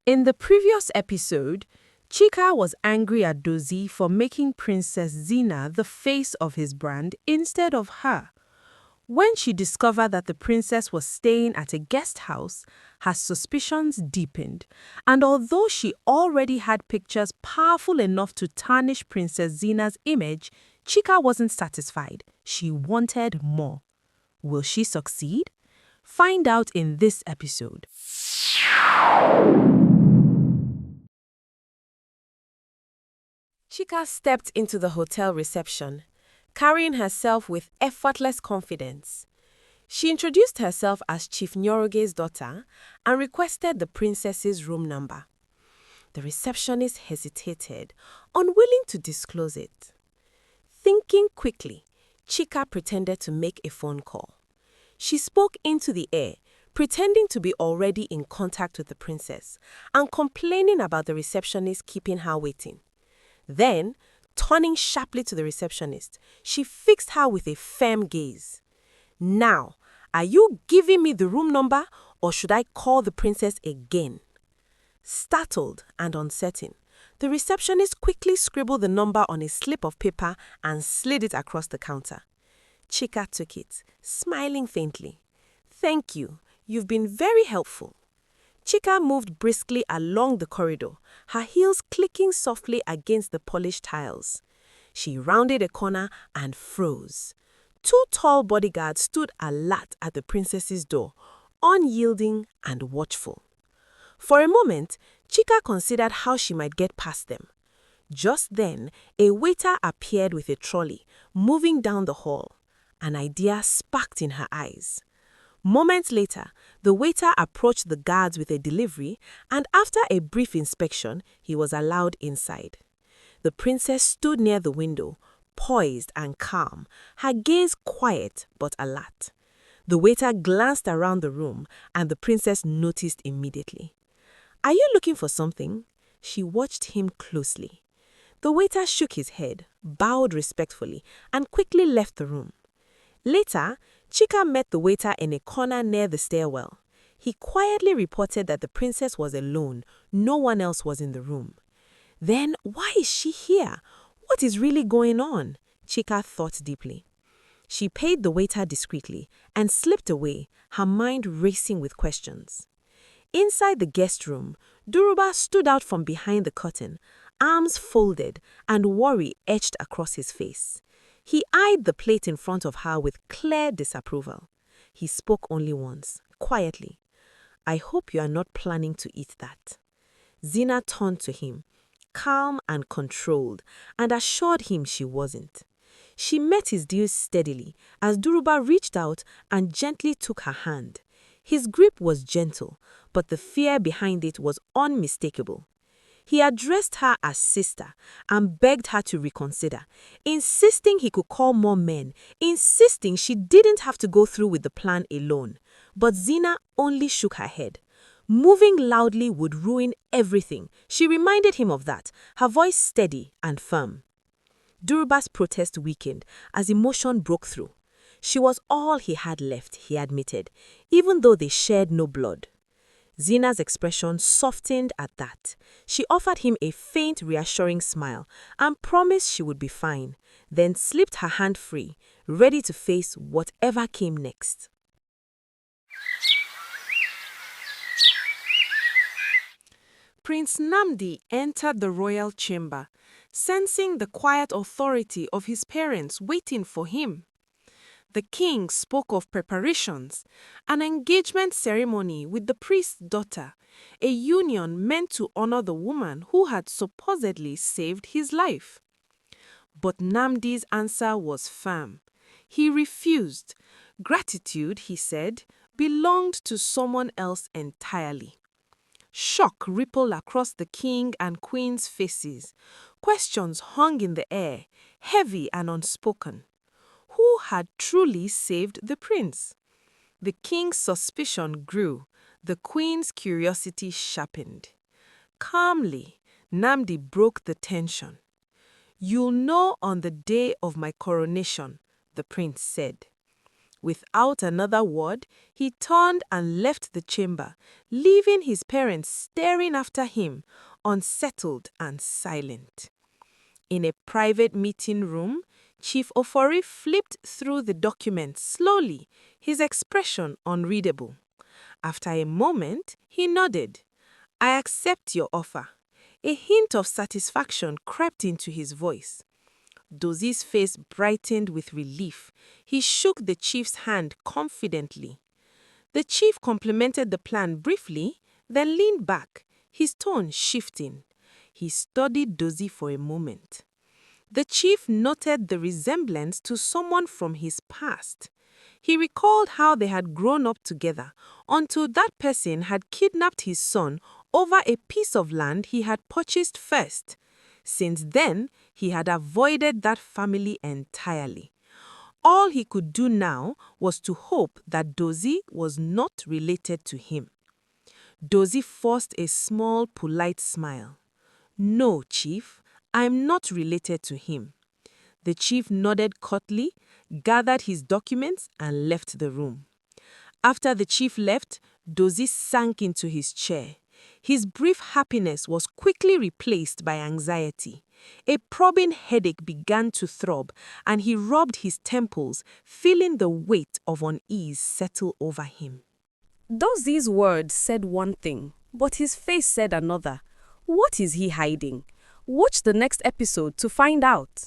In the previous episode, Chika was angry at Dozie for making Princess Zina the face of his brand instead of her. When she discovered that the princess was staying at a guest house, her suspicions deepened, and although she already had pictures powerful enough to tarnish Princess Zina's image, Chika wasn't satisfied. She wanted more. Will she succeed? Find out in this episode. Chika stepped into the hotel reception, carrying herself with effortless confidence. She introduced herself as Chief Nyoroge's daughter and requested the princess's room number. The receptionist hesitated, unwilling to disclose it. Thinking quickly, Chika pretended to make a phone call. She spoke into the air, pretending to be already in contact with the princess and complaining about the receptionist keeping her waiting. Then, turning sharply to the receptionist, she fixed her with a firm gaze. Now, are you giving me the room number or should I call the princess again? Startled and uncertain, the receptionist quickly scribbled the number on a slip of paper and slid it across the counter. Chika took it, smiling faintly. Thank you. You've been very helpful. Chika moved briskly along the corridor, her heels clicking softly against the polished tiles. She rounded a corner and froze. Two tall bodyguards stood alert at the princess's door, unyielding and watchful. For a moment, Chika considered how she might get past them. Just then, a waiter appeared with a trolley, moving down the hall. An idea sparked in her eyes. Moments later, the waiter approached the guards with a delivery, and after a brief inspection, he was allowed inside. The princess stood near the window, poised and calm, her gaze quiet but alert. The waiter glanced around the room, and the princess noticed immediately. Are you looking for something? She watched him closely. The waiter shook his head, bowed respectfully, and quickly left the room. Later, Chika met the waiter in a corner near the stairwell. He quietly reported that the princess was alone, no one else was in the room. Then why is she here? What is really going on? Chika thought deeply. She paid the waiter discreetly and slipped away, her mind racing with questions. Inside the guest room, Duruba stood out from behind the curtain, arms folded and worry etched across his face. He eyed the plate in front of her with clear disapproval. He spoke only once, quietly. I hope you are not planning to eat that. Zina turned to him, calm and controlled, and assured him she wasn't. She met his gaze steadily as Duruba reached out and gently took her hand. His grip was gentle, but the fear behind it was unmistakable. He addressed her as sister and begged her to reconsider, insisting he could call more men, insisting she didn't have to go through with the plan alone. But Zina only shook her head. Moving loudly would ruin everything. She reminded him of that, her voice steady and firm. Duruba's protest weakened as emotion broke through. She was all he had left, he admitted, even though they shared no blood. Zina's expression softened at that. She offered him a faint, reassuring smile and promised she would be fine, then slipped her hand free, ready to face whatever came next. Prince Namdi entered the royal chamber, sensing the quiet authority of his parents waiting for him. The king spoke of preparations, an engagement ceremony with the priest's daughter, a union meant to honor the woman who had supposedly saved his life. But Namdi's answer was firm. He refused. Gratitude, he said, belonged to someone else entirely. Shock rippled across the king and queen's faces. Questions hung in the air, heavy and unspoken. Who had truly saved the prince? The king's suspicion grew, the queen's curiosity sharpened. Calmly, Namdi broke the tension. You'll know on the day of my coronation, the prince said. Without another word, he turned and left the chamber, leaving his parents staring after him, unsettled and silent. In a private meeting room, Chief Ofori flipped through the document slowly, his expression unreadable. After a moment, he nodded. "I accept your offer." A hint of satisfaction crept into his voice. Dozi's face brightened with relief. He shook the chief's hand confidently. The chief complimented the plan briefly, then leaned back, his tone shifting. He studied Dozie for a moment. The chief noted the resemblance to someone from his past. He recalled how they had grown up together until that person had kidnapped his son over a piece of land he had purchased first. Since then, he had avoided that family entirely. All he could do now was to hope that Dozie was not related to him. Dozie forced a small, polite smile. "No, Chief, I'm not related to him." The chief nodded curtly, gathered his documents, and left the room. After the chief left, Dozie sank into his chair. His brief happiness was quickly replaced by anxiety. A probing headache began to throb, and he rubbed his temples, feeling the weight of unease settle over him. Dozie's words said one thing, but his face said another. What is he hiding? Watch the next episode to find out.